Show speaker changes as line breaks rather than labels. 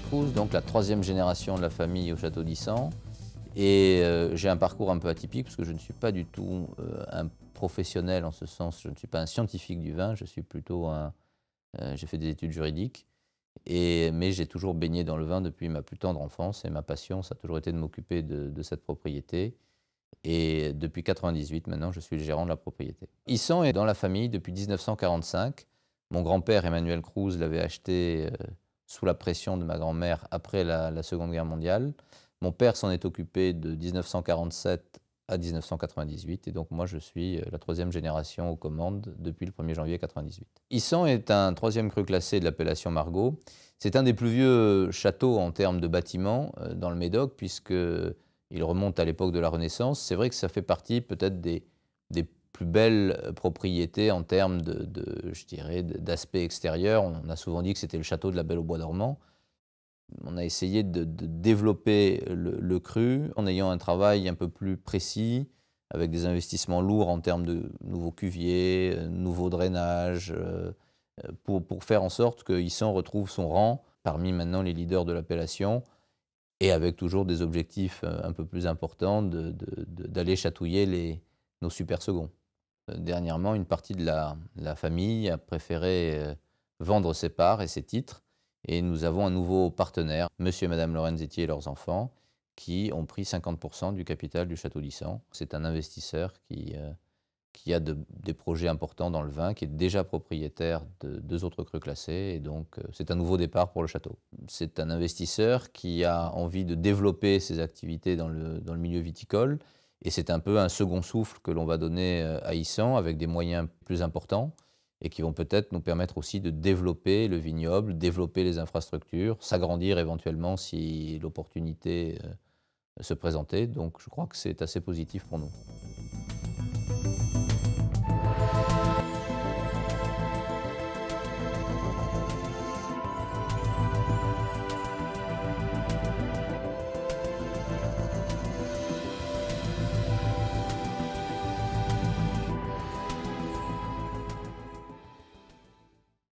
Cruz, donc la troisième génération de la famille au château d'Issant. Et j'ai un parcours un peu atypique parce que je ne suis pas du tout un professionnel en ce sens, je ne suis pas un scientifique du vin, je suis plutôt j'ai fait des études juridiques, mais j'ai toujours baigné dans le vin depuis ma plus tendre enfance et ma passion, ça a toujours été de m'occuper de cette propriété. Et depuis 98 maintenant, je suis le gérant de la propriété. Issant est dans la famille depuis 1945. Mon grand-père Emmanuel Cruz l'avait acheté sous la pression de ma grand-mère après la Seconde Guerre mondiale. Mon père s'en est occupé de 1947 à 1998 et donc moi je suis la troisième génération aux commandes depuis le 1er janvier 98. Issant est un troisième cru classé de l'appellation Margaux. C'est un des plus vieux châteaux en termes de bâtiments dans le Médoc puisque il remonte à l'époque de la Renaissance. C'est vrai que ça fait partie peut-être des plus belles propriétés en termes je dirais, d'aspect extérieur. On a souvent dit que c'était le château de la Belle au Bois dormant. On a essayé de développer le cru en ayant un travail un peu plus précis, avec des investissements lourds en termes de nouveaux cuviers, nouveaux drainages, pour faire en sorte que Issant retrouve son rang parmi maintenant les leaders de l'appellation, et avec toujours des objectifs un peu plus importants d'aller chatouiller nos super seconds. Dernièrement, une partie de la famille a préféré vendre ses parts et ses titres, et nous avons un nouveau partenaire, monsieur et madame Lorenzetti et leurs enfants, qui ont pris 50% du capital du château d'Issant. C'est un investisseur qui a des projets importants dans le vin, qui est déjà propriétaire de 2 autres crus classés, et donc c'est un nouveau départ pour le château. C'est un investisseur qui a envie de développer ses activités dans le milieu viticole, et c'est un peu un second souffle que l'on va donner à Issant avec des moyens plus importants et qui vont peut-être nous permettre aussi de développer le vignoble, développer les infrastructures, s'agrandir éventuellement si l'opportunité se présentait. Donc je crois que c'est assez positif pour nous.